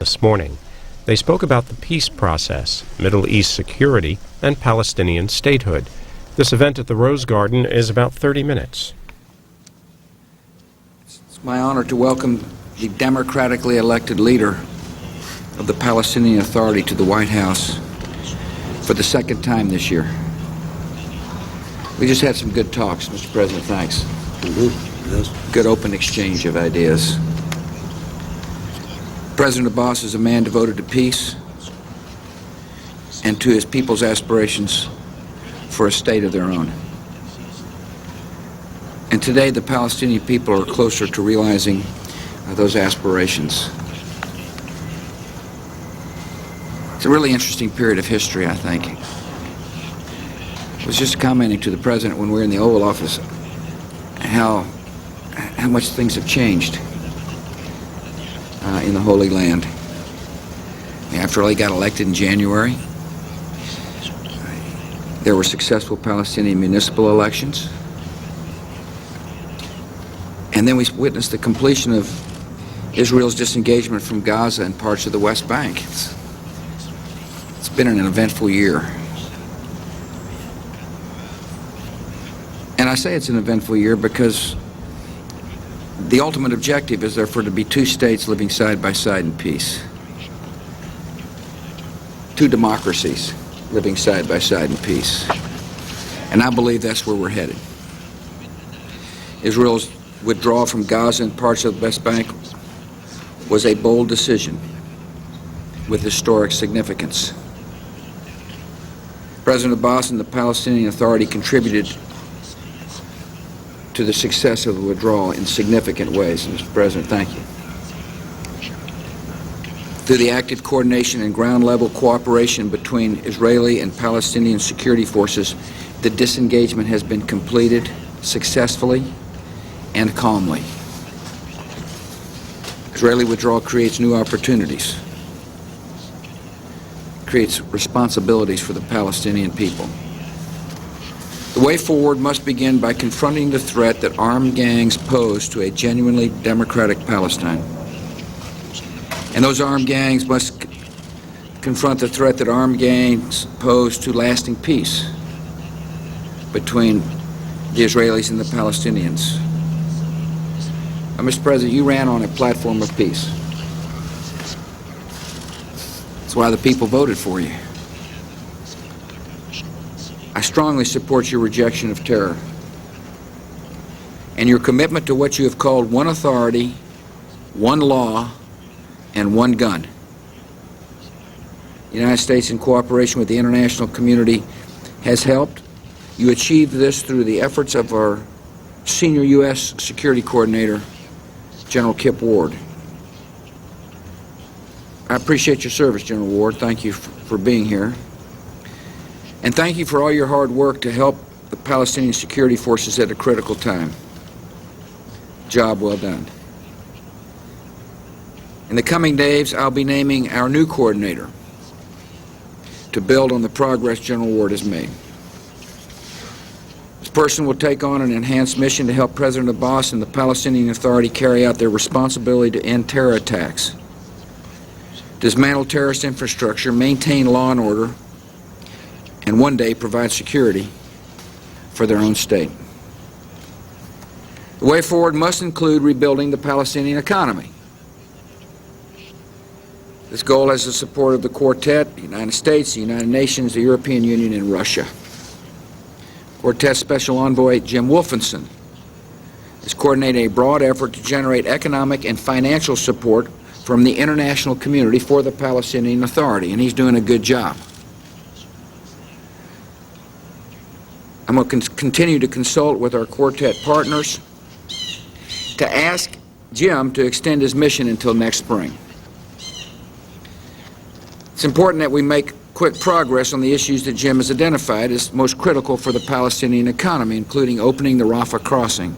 this morning. They spoke about the peace process, Middle East security, and Palestinian statehood. This event at the Rose Garden is about 30 minutes. It's my honor to welcome the democratically elected leader of the Palestinian Authority to the White House for the second time this year. We just had some good talks, Mr. President, thanks. Yes. Good open exchange of ideas. President Abbas is a man devoted to peace and to his people's aspirations for a state of their own. And today the Palestinian people are closer to realizing those aspirations. It's a really interesting period of history, I think. I was just commenting to the President when we were in the Oval Office how much things have changed in the Holy Land. After he got elected in January, there were successful Palestinian municipal elections. And then we witnessed the completion of Israel's disengagement from Gaza and parts of the West Bank. It's been an eventful year. And I say it's an eventful year because the ultimate objective is therefore to be two states living side by side in peace. Two democracies living side by side in peace. And I believe that's where we're headed. Israel's withdrawal from Gaza and parts of the West Bank was a bold decision with historic significance. President Abbas and the Palestinian Authority contributed to the success of the withdrawal in significant ways. Mr. President, thank you. Through the active coordination and ground-level cooperation between Israeli and Palestinian security forces, the disengagement has been completed successfully and calmly. Israeli withdrawal creates new opportunities, creates responsibilities for the Palestinian people. The way forward must begin by confronting the threat that armed gangs pose to a genuinely democratic Palestine. And those armed gangs must confront the threat that armed gangs pose to lasting peace between the Israelis and the Palestinians. Mr. President, you ran on a platform of peace. That's why the people voted for you. I strongly support your rejection of terror and your commitment to what you have called one authority, one law, and one gun. The United States, in cooperation with the international community, has helped. You achieved this through the efforts of our senior U.S. security coordinator, General Kip Ward. I appreciate your service, General Ward. Thank you for being here. And thank you for all your hard work to help the Palestinian security forces at a critical time. Job well done. In the coming days, I'll be naming our new coordinator to build on the progress General Ward has made. This person will take on an enhanced mission to help President Abbas and the Palestinian Authority carry out their responsibility to end terror attacks, dismantle terrorist infrastructure, maintain law and order, and one day provide security for their own state. The way forward must include rebuilding the Palestinian economy. This goal has the support of the Quartet, the United States, the United Nations, the European Union, and Russia. Quartet Special Envoy Jim Wolfenson is coordinating a broad effort to generate economic and financial support from the international community for the Palestinian Authority, and he's doing a good job. I'm going to continue to consult with our Quartet partners to ask Jim to extend his mission until next spring. It's important that we make quick progress on the issues that Jim has identified as most critical for the Palestinian economy, including opening the Rafah crossing,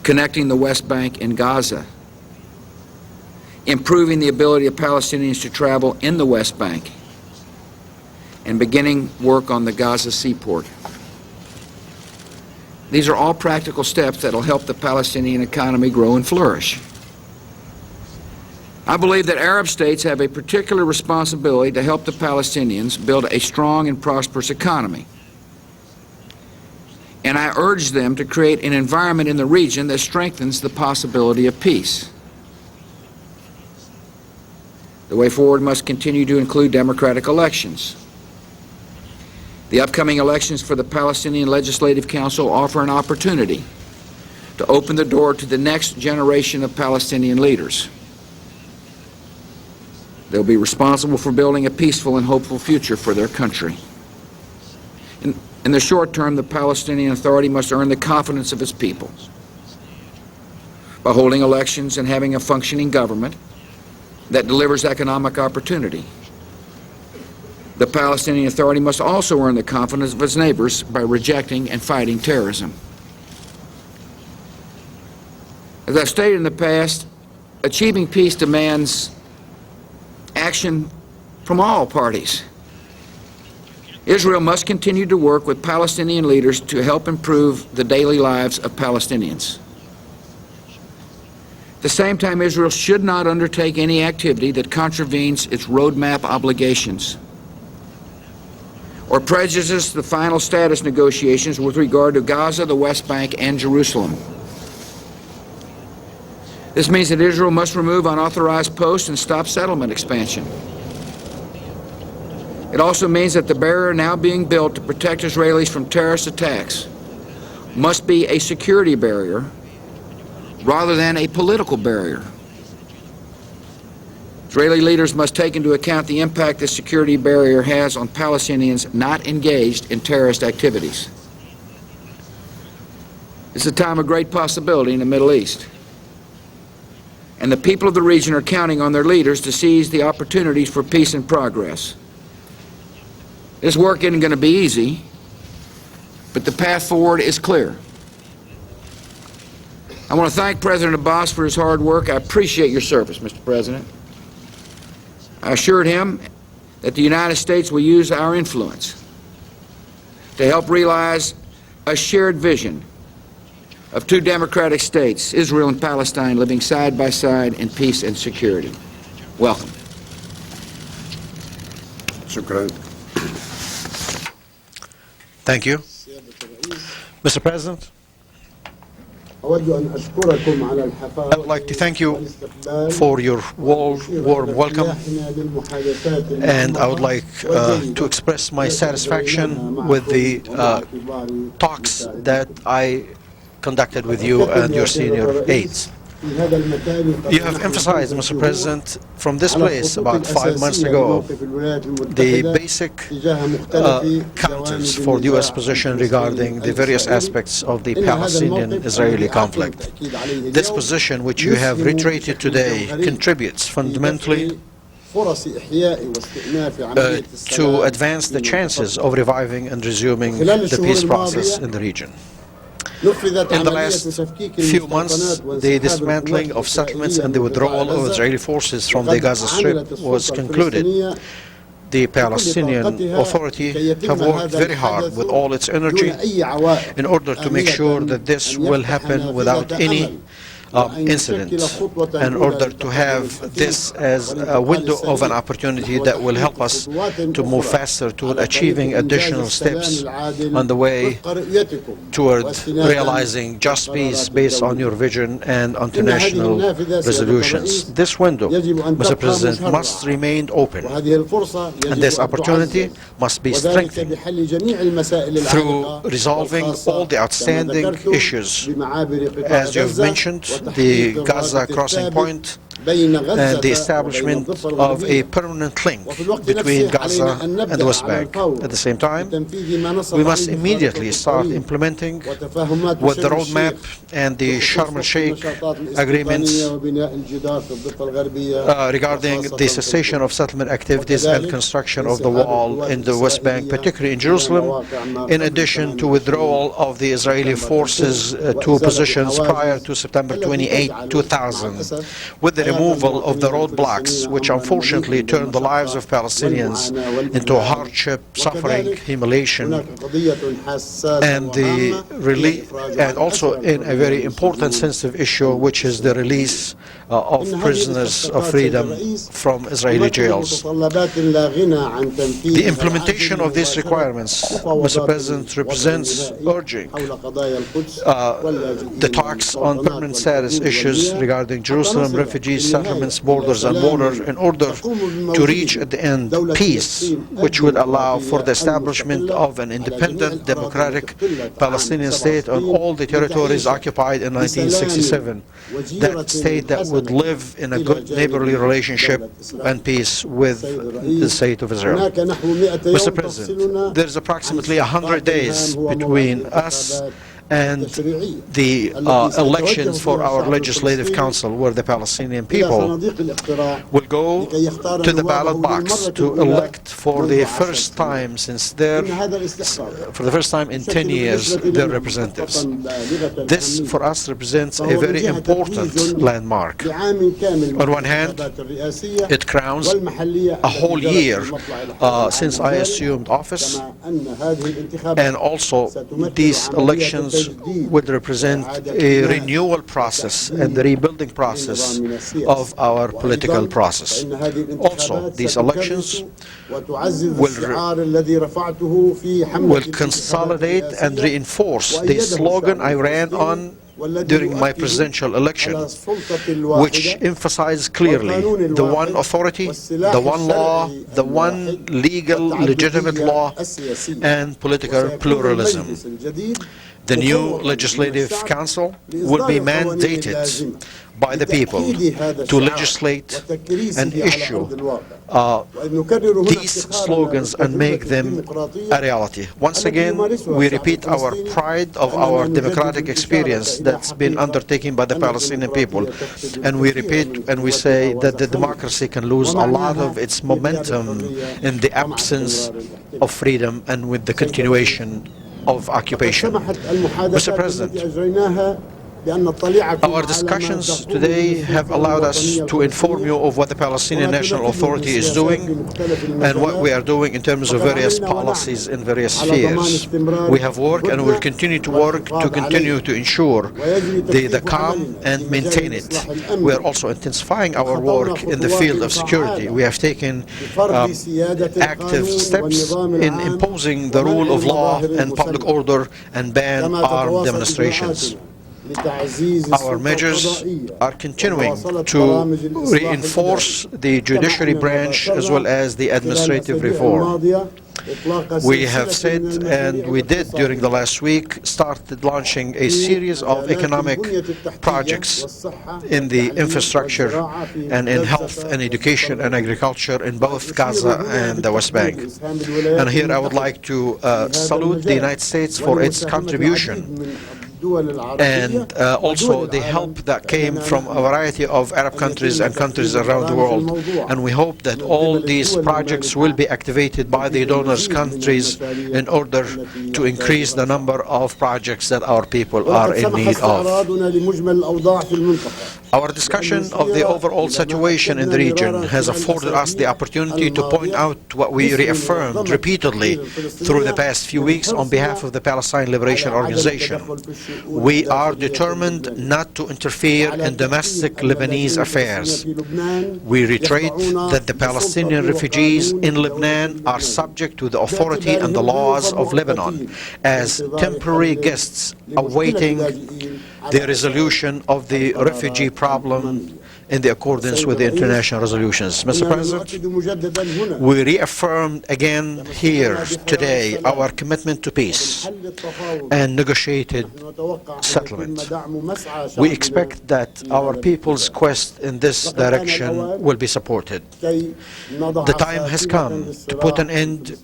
connecting the West Bank and Gaza, improving the ability of Palestinians to travel in the West Bank, and beginning work on the Gaza seaport. These are all practical steps that will help the Palestinian economy grow and flourish. I believe that Arab states have a particular responsibility to help the Palestinians build a strong and prosperous economy. And I urge them to create an environment in the region that strengthens the possibility of peace. The way forward must continue to include democratic elections. The upcoming elections for the Palestinian Legislative Council offer an opportunity to open the door to the next generation of Palestinian leaders. They'll be responsible for building a peaceful and hopeful future for their country. In the short term, the Palestinian Authority must earn the confidence of its people by holding elections and having a functioning government that delivers economic opportunity. The Palestinian Authority must also earn the confidence of its neighbors by rejecting and fighting terrorism. As I've stated in the past, achieving peace demands action from all parties. Israel must continue to work with Palestinian leaders to help improve the daily lives of Palestinians. At the same time, Israel should not undertake any activity that contravenes its roadmap obligations or prejudices the final status negotiations with regard to Gaza, the West Bank, and Jerusalem. This means that Israel must remove unauthorized posts and stop settlement expansion. It also means that the barrier now being built to protect Israelis from terrorist attacks must be a security barrier rather than a political barrier. Israeli leaders must take into account the impact this security barrier has on Palestinians not engaged in terrorist activities. It's a time of great possibility in the Middle East, and the people of the region are counting on their leaders to seize the opportunities for peace and progress. This work isn't going to be easy, but the path forward is clear. I want to thank President Abbas for his hard work. I appreciate your service, Mr. President. I assured him that the United States will use our influence to help realize a shared vision of two democratic states, Israel and Palestine, living side by side in peace and security. Welcome. شكرا. Thank you. Mr. President, I'd like to thank you for your warm welcome, and I would like to express my satisfaction with the talks that I conducted with you and your senior aides. You have emphasized, Mr. President, from this place about 5 months ago, the basic counters for the U.S. position regarding the various aspects of the Palestinian-Israeli conflict. This position, which you have reiterated today, contributes fundamentally to advance the chances of reviving and resuming the peace process in the region. In the last few months, the dismantling of settlements and the withdrawal of Israeli forces from the Gaza Strip was concluded. The Palestinian Authority have worked very hard with all its energy in order to make sure that this will happen without any incident, in order to have this as a window of an opportunity that will help us to move faster toward achieving additional steps on the way toward realizing just peace based on your vision and international resolutions. This window, Mr. President, must remain open, and this opportunity must be strengthened through resolving all the outstanding issues, as you've mentioned, the Gaza crossing point and the establishment of a permanent link between Gaza and the West Bank. At the same time, we must immediately start implementing with the roadmap and the Sharm el-Sheikh agreements regarding the cessation of settlement activities and construction of the wall in the West Bank, particularly in Jerusalem, in addition to withdrawal of the Israeli forces to positions prior to September 28, 2000, with the removal of the roadblocks, which unfortunately turned the lives of Palestinians into hardship, suffering, humiliation, and also in a very important sensitive issue, which is the release of prisoners of freedom from Israeli jails. The implementation of these requirements, Mr. President, represents urging the talks on permanent status issues regarding Jerusalem, refugees, settlements, borders, and border in order to reach at the end peace, which would allow for the establishment of an independent, democratic Palestinian state on all the territories occupied in 1967. That state that would live in a good neighborly relationship and peace with the state of Israel. Mr. President, there is approximately 100 days between us and the elections for our legislative council, where the Palestinian people will go to the ballot box to elect for the first time in 10 years their representatives. This for us represents a very important landmark. On one hand, it crowns a whole year since I assumed office, and also these elections would represent a renewal process and the rebuilding process of our political process. Also, these elections will consolidate and reinforce the slogan I ran on during my presidential election, which emphasized clearly the one authority, the one law, the one legal, legitimate law, and political pluralism. The new legislative council will be mandated by the people to legislate and issue these slogans and make them a reality. Once again, we repeat our pride of our democratic experience that's been undertaken by the Palestinian people, and we repeat and we say that the democracy can lose a lot of its momentum in the absence of freedom and with the continuation of occupation. Mr. President, our discussions today have allowed us to inform you of what the Palestinian National Authority is doing and what we are doing in terms of various policies in various spheres. We have worked and will continue to work to continue to ensure the calm and maintain it. We are also intensifying our work in the field of security. We have taken active steps in imposing the rule of law and public order and ban armed demonstrations. Our measures are continuing to reinforce the judiciary branch as well as the administrative reform. We have said, and we did during the last week, started launching a series of economic projects in the infrastructure and in health and education and agriculture in both Gaza and the West Bank. And here I would like to salute the United States for its contribution and also the help that came from a variety of Arab countries and countries around the world. And we hope that all these projects will be activated by the donors countries in order to increase the number of projects that our people are in need of. Our discussion of the overall situation in the region has afforded us the opportunity to point out what we reaffirmed repeatedly through the past few weeks on behalf of the Palestine Liberation Organization. We are determined not to interfere in domestic Lebanese affairs. We reiterate that the Palestinian refugees in Lebanon are subject to the authority and the laws of Lebanon as temporary guests awaiting the resolution of the refugee problem in the accordance with the international resolutions. Mr. President, we reaffirmed again here today our commitment to peace and negotiated settlement. We expect that our people's quest in this direction will be supported. The time has come to put an end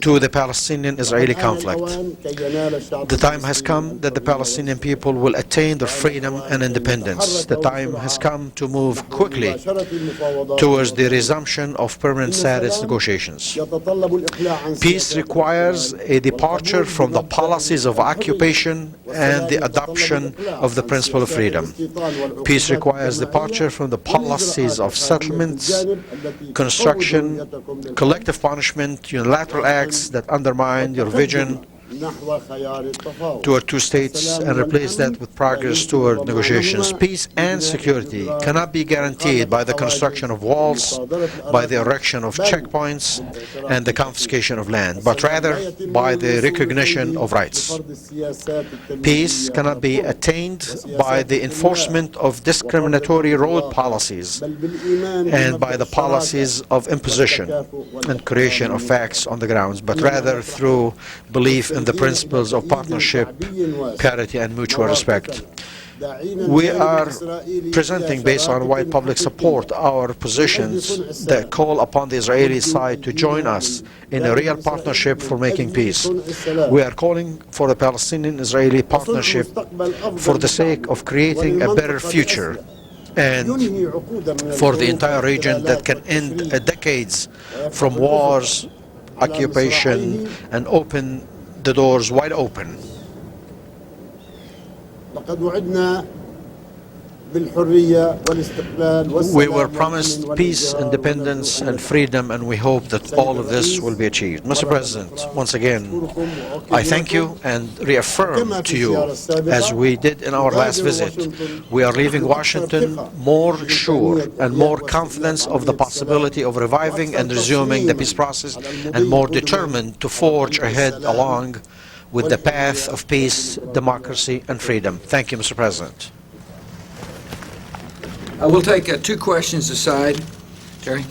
to the Palestinian-Israeli conflict. The time has come that the Palestinian people will attain their freedom and independence. The time has come to move move quickly towards the resumption of permanent status negotiations. Peace requires a departure from the policies of occupation and the adoption of the principle of freedom. Peace requires departure from the policies of settlements, construction, collective punishment, unilateral acts that undermine your vision toward two states, and replace that with progress toward negotiations. Peace and security cannot be guaranteed by the construction of walls, by the erection of checkpoints, and the confiscation of land, but rather by the recognition of rights. Peace cannot be attained by the enforcement of discriminatory road policies and by the policies of imposition and creation of facts on the grounds, but rather through belief in the principles of partnership, parity, and mutual respect. We are presenting, based on wide public support, our positions that call upon the Israeli side to join us in a real partnership for making peace. We are calling for a Palestinian-Israeli partnership for the sake of creating a better future and for the entire region that can end decades from wars, occupation, and open the doors wide open. We were promised peace, independence, and freedom, and we hope that all of this will be achieved. Mr. President, once again, I thank you and reaffirm to you, as we did in our last visit, we are leaving Washington more sure and more confident of the possibility of reviving and resuming the peace process, and more determined to forge ahead along with the path of peace, democracy, and freedom. Thank you, Mr. President. We'll take two questions aside. Terry?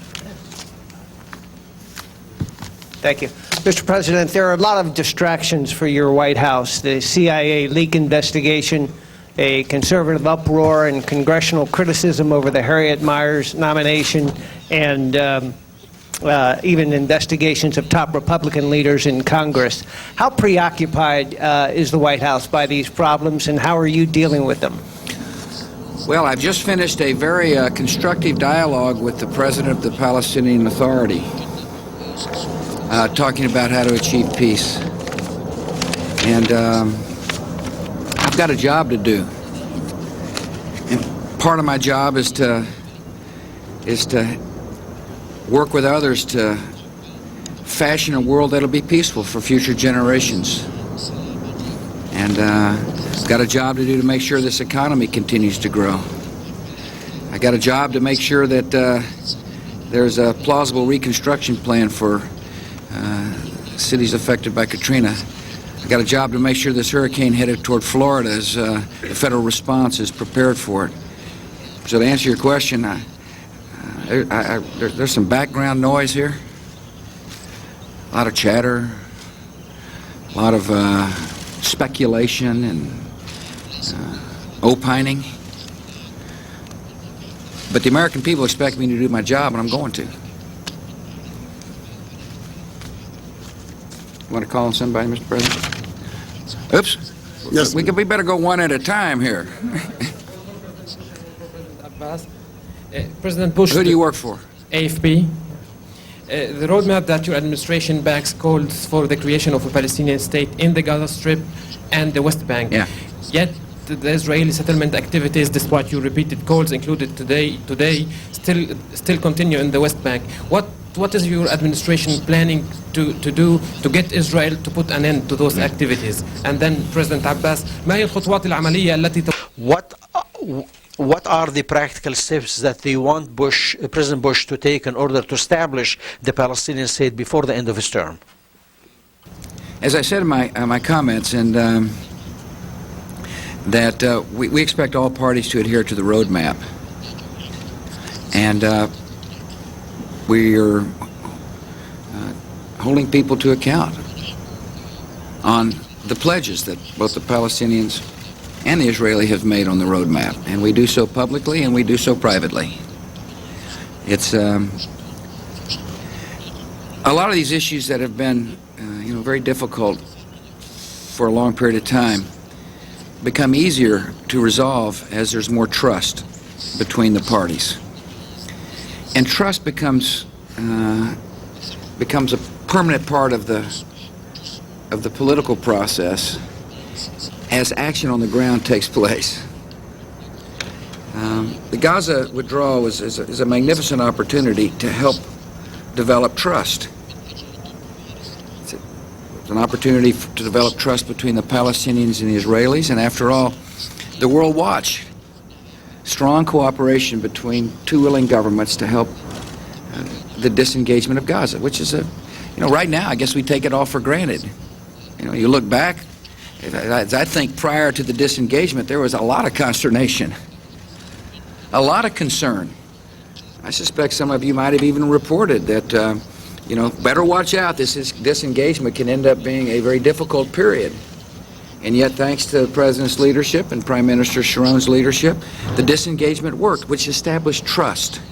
Thank you. Mr. President, there are a lot of distractions for your White House. The CIA leak investigation, a conservative uproar, and congressional criticism over the Harriet Miers nomination, and even investigations of top Republican leaders in Congress. How preoccupied is the White House by these problems, and how are you dealing with them? Well, I've just finished a very constructive dialogue with the President of the Palestinian Authority, talking about how to achieve peace. And I've got a job to do. And part of my job is to work with others to fashion a world that'll be peaceful for future generations. And got a job to do to make sure this economy continues to grow. I got a job to make sure that there's a plausible reconstruction plan for cities affected by Katrina. I got a job to make sure this hurricane headed toward Florida is the federal response is prepared for it. So to answer your question, there's some background noise here, a lot of chatter, a lot of speculation and opining. But the American people expect me to do my job, and I'm going to. You want to call on somebody, Mr. President? Oops. Yes. We better go one at a time here. President Bush. Who do you work for? AFP. The roadmap that your administration backs calls for the creation of a Palestinian state in the Gaza Strip and the West Bank. Yeah. Yet the Israeli settlement activities, despite your repeated calls, included today, still continue in the West Bank. What is your administration planning to do to get Israel to put an end to those activities? And then, President Abbas, ما هي الخطوات العملية التي What are the practical steps that they want President Bush to take in order to establish the Palestinian state before the end of his term? As I said in my comments, and that we expect all parties to adhere to the roadmap, and we are holding people to account on the pledges that both the Palestinians and the Israeli have made on the roadmap, and we do so publicly and we do so privately. It's a lot of these issues that have been very difficult for a long period of time become easier to resolve as there's more trust between the parties. And trust becomes a permanent part of the political process as action on the ground takes place. The Gaza withdrawal is a magnificent opportunity to help develop trust. It's an opportunity to develop trust between the Palestinians and the Israelis, and after all, the world watched strong cooperation between two willing governments to help the disengagement of Gaza, which is right now, I guess we take it all for granted. You look back, I think prior to the disengagement, there was a lot of consternation, a lot of concern. I suspect some of you might have even reported that, better watch out, this disengagement can end up being a very difficult period. And yet, thanks to the President's leadership and Prime Minister Sharon's leadership, the disengagement worked, which established trust.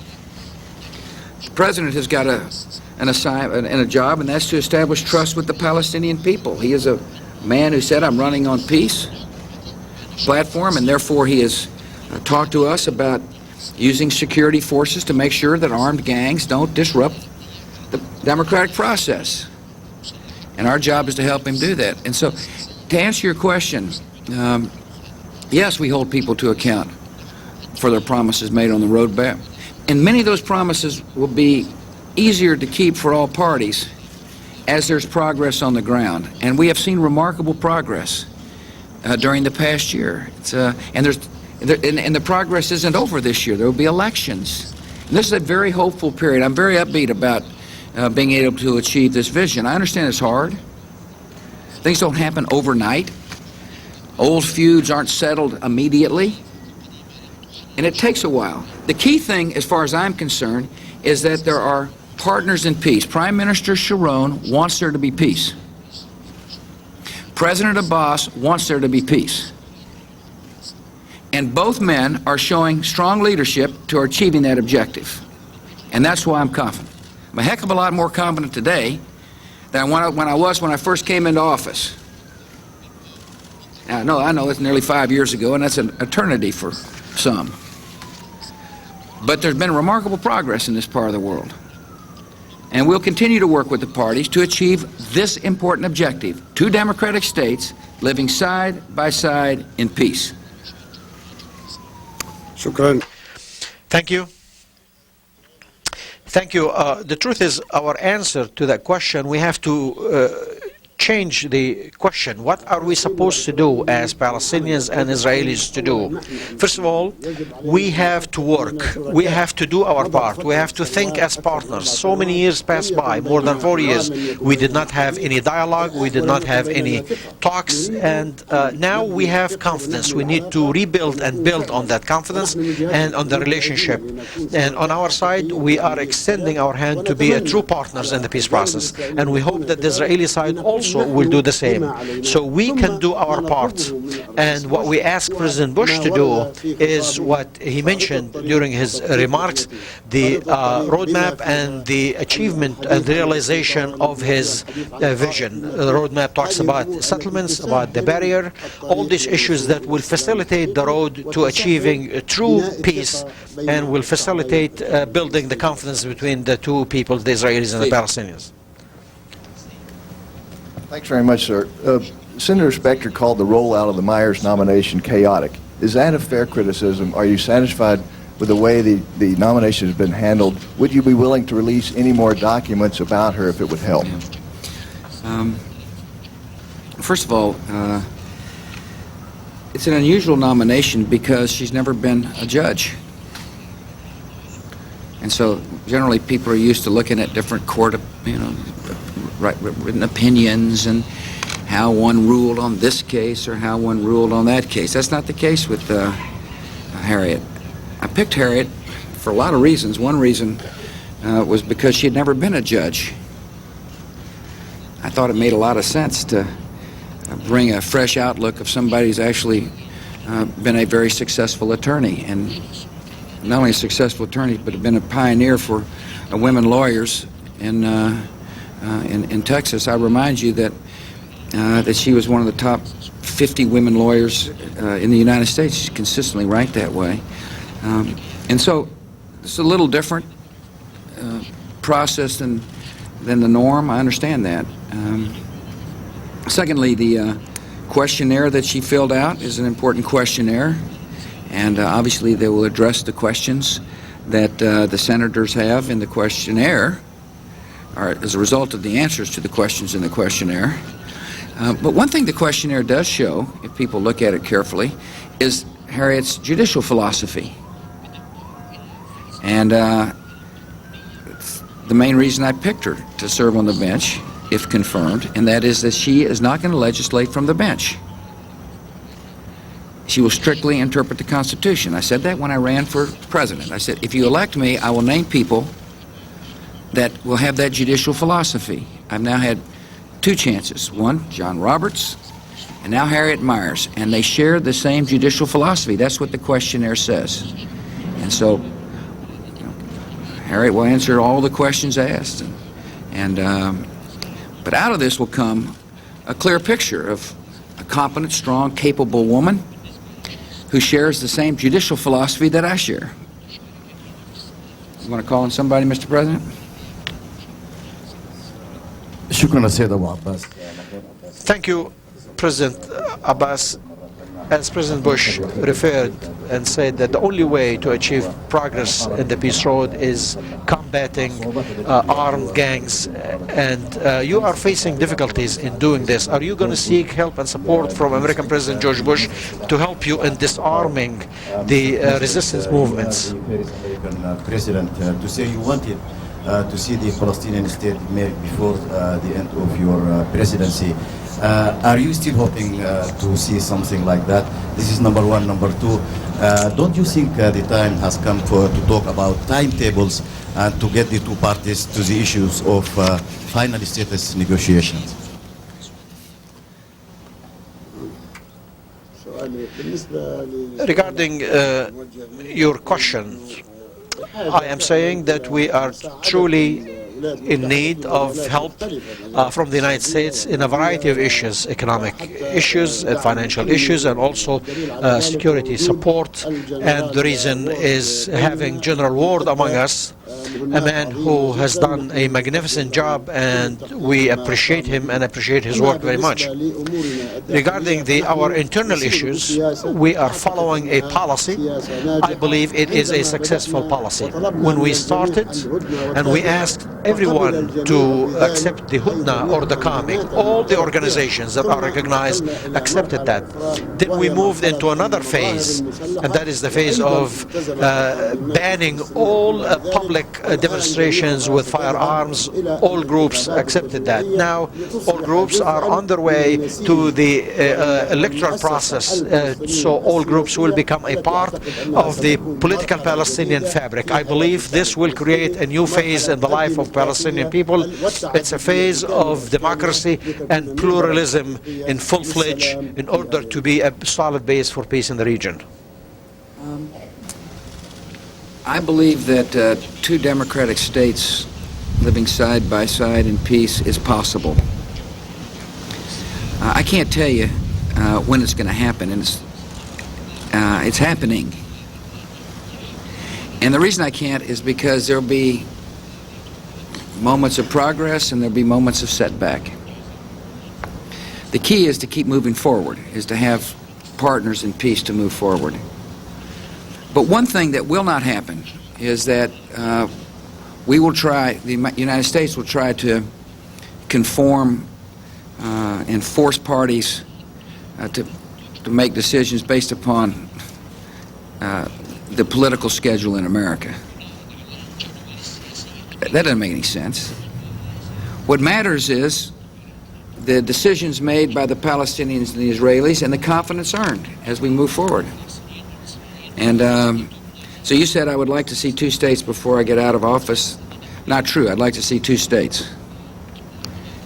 The President has got an assignment and a job, and that's to establish trust with the Palestinian people. He is a man who said, I'm running on peace platform, and therefore he has talked to us about using security forces to make sure that armed gangs don't disrupt the democratic process. And our job is to help him do that. And so, to answer your question, yes, we hold people to account for their promises made on the roadmap. And many of those promises will be easier to keep for all parties as there's progress on the ground. And we have seen remarkable progress during the past year. And the progress isn't over this year. There will be elections. And this is a very hopeful period. I'm very upbeat about being able to achieve this vision. I understand it's hard. Things don't happen overnight. Old feuds aren't settled immediately. And it takes a while. The key thing, as far as I'm concerned, is that there are partners in peace. Prime Minister Sharon wants there to be peace. President Abbas wants there to be peace. And both men are showing strong leadership to achieving that objective. And that's why I'm confident. I'm a heck of a lot more confident today than when I was when I first came into office. Now, I know it's nearly 5 years ago, and that's an eternity for some. But there's been remarkable progress in this part of the world. And we'll continue to work with the parties to achieve this important objective: two democratic states living side by side in peace. Thank you. Thank you. The truth is, our answer to that question, we have to change the question. What are we supposed to do as Palestinians and Israelis to do? First of all, we have to work. We have to do our part. We have to think as partners. So many years passed by, more than 4 years. We did not have any dialogue. We did not have any talks. And now we have confidence. We need to rebuild and build on that confidence and on the relationship. And on our side, we are extending our hand to be a true partners in the peace process. And we hope that the Israeli side also will do the same. So we can do our part. And what we ask President Bush to do is what he mentioned during his remarks, the roadmap and the achievement and realization of his vision. The roadmap talks about settlements, about the barrier, all these issues that will facilitate the road to achieving true peace and will facilitate building the confidence between the two people, the Israelis and the Palestinians. Thanks very much, sir. Senator Specter called the rollout of the Myers nomination chaotic. Is that a fair criticism? Are you satisfied with the way the nomination has been handled? Would you be willing to release any more documents about her if it would help? First of all, it's an unusual nomination because she's never been a judge. And so generally people are used to looking at different court, written opinions and how one ruled on this case or how one ruled on that case. That's not the case with Harriet. I picked Harriet for a lot of reasons. One reason was because she had never been a judge. I thought it made a lot of sense to bring a fresh outlook of somebody who's actually been a very successful attorney, and not only a successful attorney, but been a pioneer for women lawyers in Texas. I remind you that that she was one of the top 50 women lawyers in the United States. She's consistently ranked that way. And so it's a little different process than the norm. I understand that. Secondly, the questionnaire that she filled out is an important questionnaire, and obviously they will address the questions that the senators have in the questionnaire, or as a result of the answers to the questions in the questionnaire. But one thing the questionnaire does show, if people look at it carefully, is Harriet's judicial philosophy. And it's the main reason I picked her to serve on the bench, if confirmed, and that is that she is not going to legislate from the bench. She will strictly interpret the Constitution. I said that when I ran for president. I said, if you elect me, I will name people that will have that judicial philosophy. I've now had 2 chances. One, John Roberts, and now Harriet Miers, and they share the same judicial philosophy. That's what the questionnaire says. And so, Harriet will answer all the questions asked. But out of this will come a clear picture of a competent, strong, capable woman who shares the same judicial philosophy that I share. You want to call on somebody, Mr. President? Thank you, President Abbas. As President Bush referred and said that the only way to achieve progress in the peace road is combating armed gangs, and you are facing difficulties in doing this. Are you going to seek help and support from American President George Bush to help you in disarming the resistance movements? President, to say you wanted to see the Palestinian state made before the end of your presidency. Are you still hoping to see something like that? This is number one. Number two, don't you think the time has come to talk about timetables and to get the 2 parties to the issues of final status negotiations? Regarding your question, I am saying that we are truly in need of help from the United States in a variety of issues, economic issues and financial issues, and also security support. And the reason is having General Ward among us, a man who has done a magnificent job, and we appreciate him and appreciate his work very much. Regarding our internal issues, we are following a policy. I believe it is a successful policy. When we started and we asked everyone to accept the Hudna or the calming, all the organizations that are recognized accepted that. Then we moved into another phase, and that is the phase of banning all public demonstrations with firearms. All groups accepted that. Now all groups are on their way to the electoral process, so all groups will become a part of the political Palestinian fabric. I believe this will create a new phase in the life of Palestinian people. It's a phase of democracy and pluralism in full-fledged in order to be a solid base for peace in the region. I believe that 2 democratic states living side by side in peace is possible. I can't tell you when it's going to happen, and it's happening. And the reason I can't is because there'll be moments of progress and there'll be moments of setback. The key is to keep moving forward, is to have partners in peace to move forward. But one thing that will not happen is that we will try, the United States will try to conform and force parties to make decisions based upon the political schedule in America. That doesn't make any sense. What matters is the decisions made by the Palestinians and the Israelis and the confidence earned as we move forward. And so you said I would like to see 2 states before I get out of office. Not true. I'd like to see 2 states.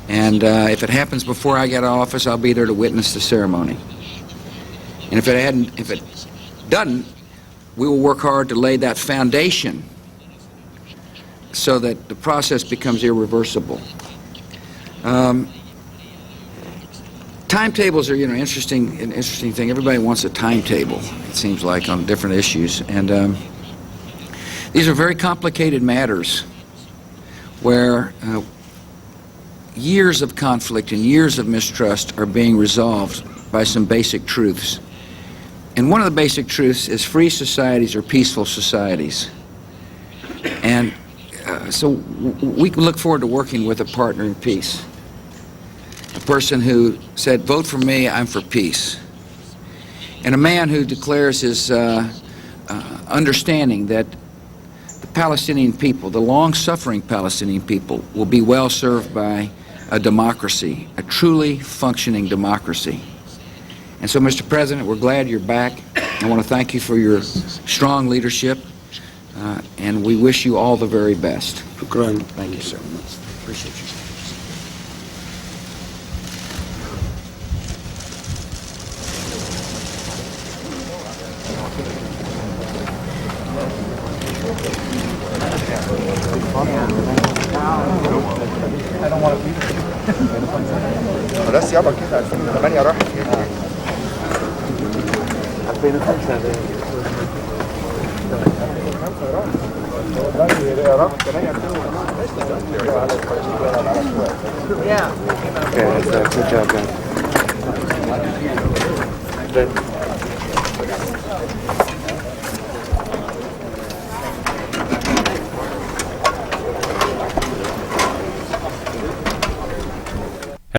And if it happens before I get out of office, I'll be there to witness the ceremony. And if it doesn't, we will work hard to lay that foundation so that the process becomes irreversible. Timetables are, an interesting thing. Everybody wants a timetable, it seems like, on different issues. And These are very complicated matters where years of conflict and years of mistrust are being resolved by some basic truths. And one of the basic truths is free societies are peaceful societies. And so we can look forward to working with a partner in peace. A person who said, vote for me, I'm for peace. And a man who declares his understanding that the Palestinian people, the long-suffering Palestinian people, will be well served by a democracy, a truly functioning democracy. And so, Mr. President, we're glad you're back. I want to thank you for your strong leadership, and we wish you all the very best. Thank you, sir. Appreciate you. I don't want to be بس يلا كده 2008 راح 2005 Yeah. Yeah, good job, man.